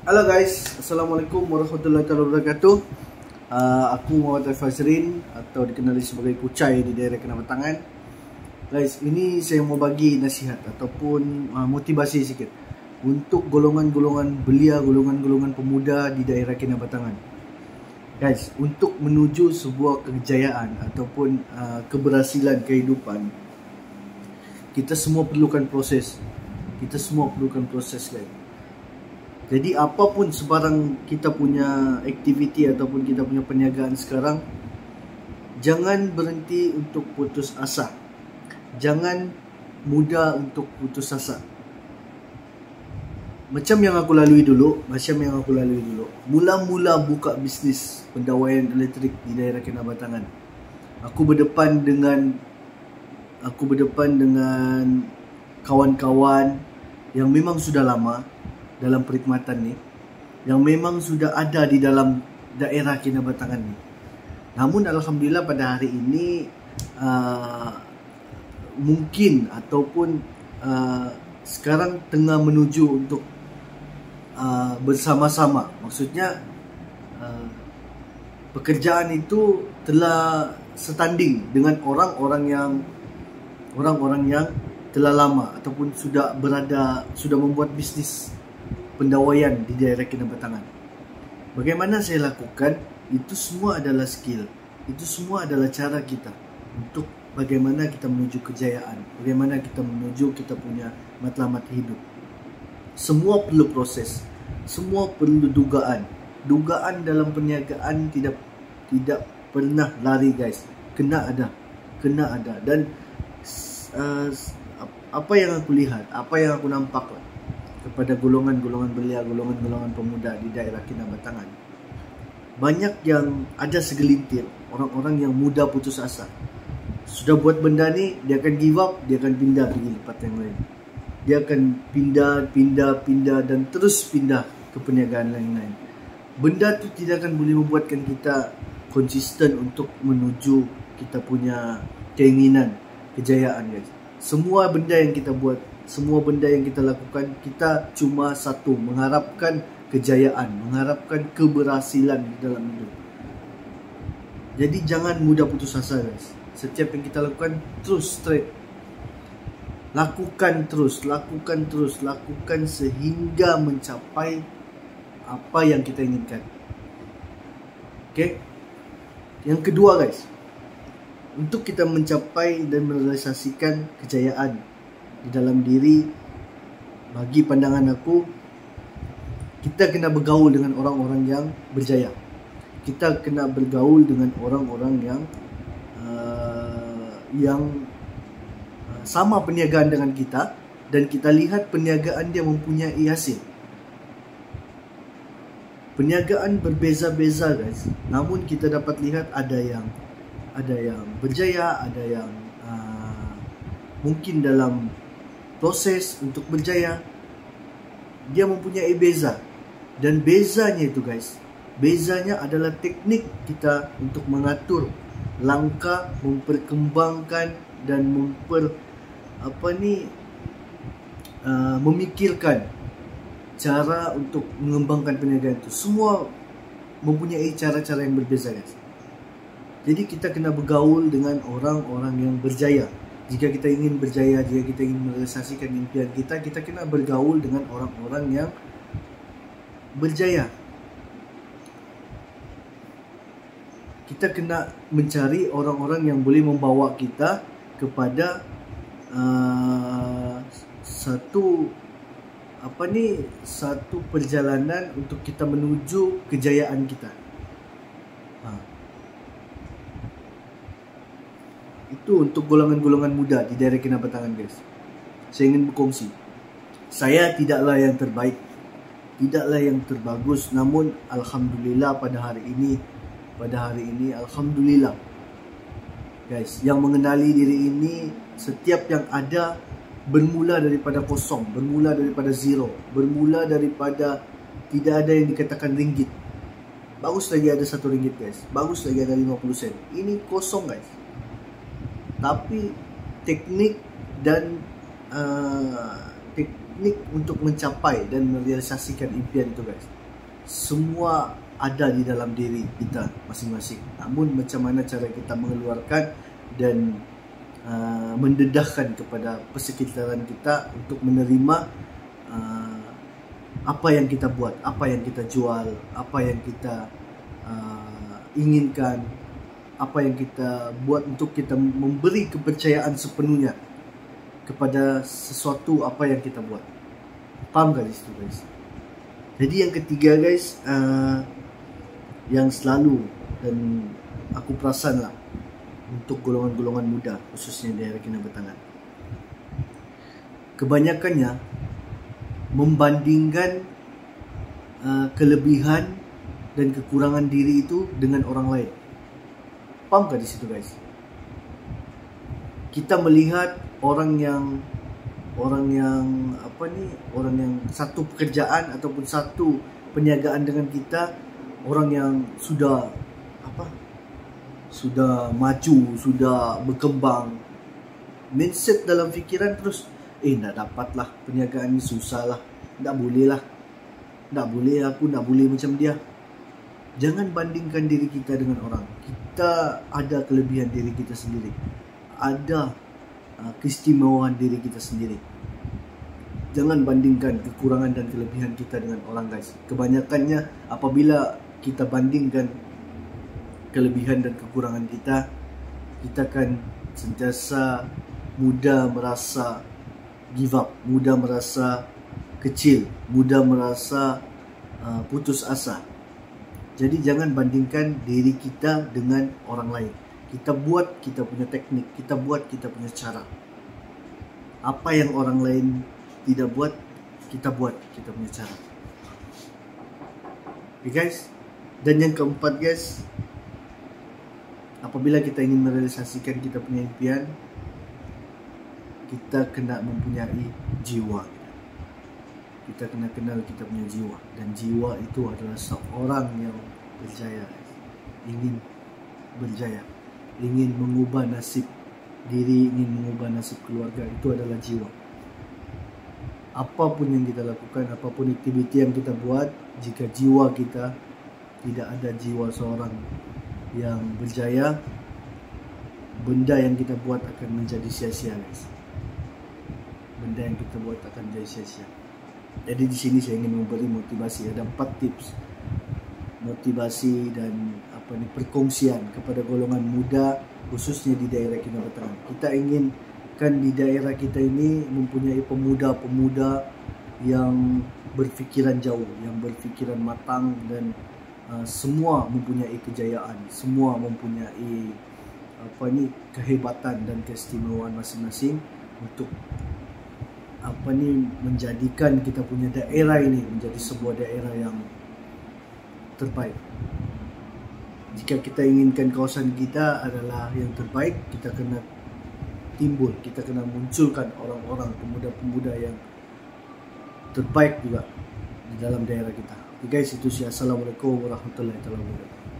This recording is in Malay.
Halo guys, Assalamualaikum warahmatullahi wabarakatuh. Aku Muhammad Fazrin atau dikenali sebagai Kucai di daerah Kinabatangan. Guys, ini saya mau bagi nasihat ataupun motivasi sedikit untuk golongan-golongan belia, golongan-golongan pemuda di daerah Kinabatangan. Guys, untuk menuju sebuah kejayaan ataupun keberhasilan kehidupan, kita semua perlukan proses. Guys. Jadi apapun sebarang kita punya aktiviti ataupun kita punya perniagaan sekarang, jangan berhenti untuk putus asa. Jangan mudah untuk putus asa. Macam yang aku lalui dulu. Mula-mula buka bisnis pendawaian elektrik di daerah Kinabatangan. Aku berdepan dengan kawan-kawan yang memang sudah lama dalam perkhidmatan ni, yang memang sudah ada di dalam daerah Kinabatangan ni. Namun alhamdulillah pada hari ini mungkin ataupun sekarang tengah menuju untuk bersama-sama. Maksudnya pekerjaan itu telah setanding dengan orang-orang yang telah lama ataupun sudah membuat bisnis pendawaian di daerah Kinabatangan. Bagaimana saya lakukan? Itu semua adalah skill. Itu semua adalah cara kita untuk bagaimana kita menuju kejayaan, bagaimana kita menuju kita punya matlamat hidup. Semua perlu proses, semua perlu dugaan. Dugaan dalam perniagaan tidak pernah lari guys. Kena ada. Dan apa yang aku lihat, apa yang aku nampak kepada golongan-golongan belia, golongan-golongan pemuda di daerah Kinabatangan, banyak yang ada segelintir orang-orang yang mudah putus asa. Sudah buat benda ni, dia akan give up, dia akan pindah pergi tempat yang lain. Dia akan pindah dan terus pindah ke perniagaan lain-lain. Benda tu tidak akan boleh membuatkan kita konsisten untuk menuju kita punya keinginan kejayaan guys. Semua benda yang kita buat, semua benda yang kita lakukan, kita cuma satu, mengharapkan kejayaan, mengharapkan keberhasilan di dalam hidup. Jadi jangan mudah putus asa guys. Setiap yang kita lakukan, terus straight. Lakukan terus sehingga mencapai apa yang kita inginkan. Okay? Yang kedua guys, untuk kita mencapai dan merealisasikan kejayaan di dalam diri, bagi pandangan aku, kita kena bergaul dengan orang-orang yang berjaya. Kita kena bergaul dengan orang-orang yang sama perniagaan dengan kita, dan kita lihat perniagaan dia mempunyai hasil. Perniagaan berbeza-beza guys, namun kita dapat lihat ada yang berjaya, ada yang mungkin dalam proses untuk berjaya dia mempunyai beza. Dan bezanya itu guys, bezanya adalah teknik kita untuk mengatur langkah, memperkembangkan dan memikirkan cara untuk mengembangkan perniagaan itu. Semua mempunyai cara-cara yang berbeza guys. Jadi kita kena bergaul dengan orang-orang yang berjaya. Jika kita ingin berjaya, jika kita ingin merealisasikan impian kita, kita kena bergaul dengan orang-orang yang berjaya. Kita kena mencari orang-orang yang boleh membawa kita kepada satu perjalanan untuk kita menuju kejayaan kita. Itu untuk golongan-golongan muda di daerah Kinabatangan guys. Saya ingin berkongsi, saya tidaklah yang terbaik, tidaklah yang terbagus, namun alhamdulillah pada hari ini alhamdulillah guys, yang mengenali diri ini, setiap yang ada bermula daripada kosong, bermula daripada zero, bermula daripada tidak ada yang dikatakan ringgit. Bagus lagi ada 1 ringgit guys, bagus lagi ada 50 sen. Ini kosong guys. Tapi teknik dan teknik untuk mencapai dan merealisasikan impian itu guys. Semua ada di dalam diri kita masing-masing. Namun macam mana cara kita mengeluarkan dan mendedahkan kepada persekitaran kita untuk menerima apa yang kita buat, apa yang kita jual, apa yang kita inginkan, apa yang kita buat, untuk kita memberi kepercayaan sepenuhnya kepada sesuatu apa yang kita buat. Paham gak di situ guys? Jadi yang ketiga guys, yang selalu dan aku perasan lah untuk golongan-golongan muda khususnya di daerah Kinabatangan, kebanyakannya membandingkan kelebihan dan kekurangan diri itu dengan orang lain. Paham gak di situ guys? Kita melihat orang yang satu pekerjaan ataupun satu perniagaan dengan kita, orang yang sudah maju, sudah berkembang, mindset dalam fikiran terus nak dapat lah perniagaan ni, susah lah, tak boleh aku nak boleh macam dia. Jangan bandingkan diri kita dengan orang. Kita ada kelebihan diri kita sendiri, ada keistimewaan diri kita sendiri. Jangan bandingkan kekurangan dan kelebihan kita dengan orang guys. Kebanyakannya apabila kita bandingkan kelebihan dan kekurangan kita, kita akan sentiasa mudah merasa give up, mudah merasa kecil, mudah merasa putus asa. Jadi jangan bandingkan diri kita dengan orang lain. Kita buat kita punya teknik, kita buat kita punya cara. Apa yang orang lain tidak buat, kita buat kita punya cara. Okay guys? Dan yang keempat guys, apabila kita ingin merealisasikan kita punya impian, kita kena mempunyai jiwa. Kita kena kenal kita punya jiwa. Dan jiwa itu adalah seorang yang berjaya, ingin berjaya, ingin mengubah nasib diri, ingin mengubah nasib keluarga. Itu adalah jiwa. Apapun yang kita lakukan, apapun aktiviti yang kita buat, jika jiwa kita tidak ada jiwa seorang yang berjaya, benda yang kita buat akan menjadi sia-sia guys. Benda yang kita buat akan menjadi sia-sia. Jadi di sini saya ingin memberi motivasi. Ada 4 tips motivasi dan perkongsian kepada golongan muda khususnya di daerah Kinabatangan. Kita inginkan di daerah kita ini mempunyai pemuda-pemuda yang berfikiran jauh, yang berfikiran matang, dan semua mempunyai kejayaan, semua mempunyai kehebatan dan keistimewaan masing-masing untuk menjadikan kita punya daerah ini menjadi sebuah daerah yang terbaik. Jika kita inginkan kawasan kita adalah yang terbaik, kita kena timbul, kita kena munculkan orang-orang, pemuda-pemuda yang terbaik juga di dalam daerah kita. Okay guys, itu sih. Assalamualaikum warahmatullahi wabarakatuh.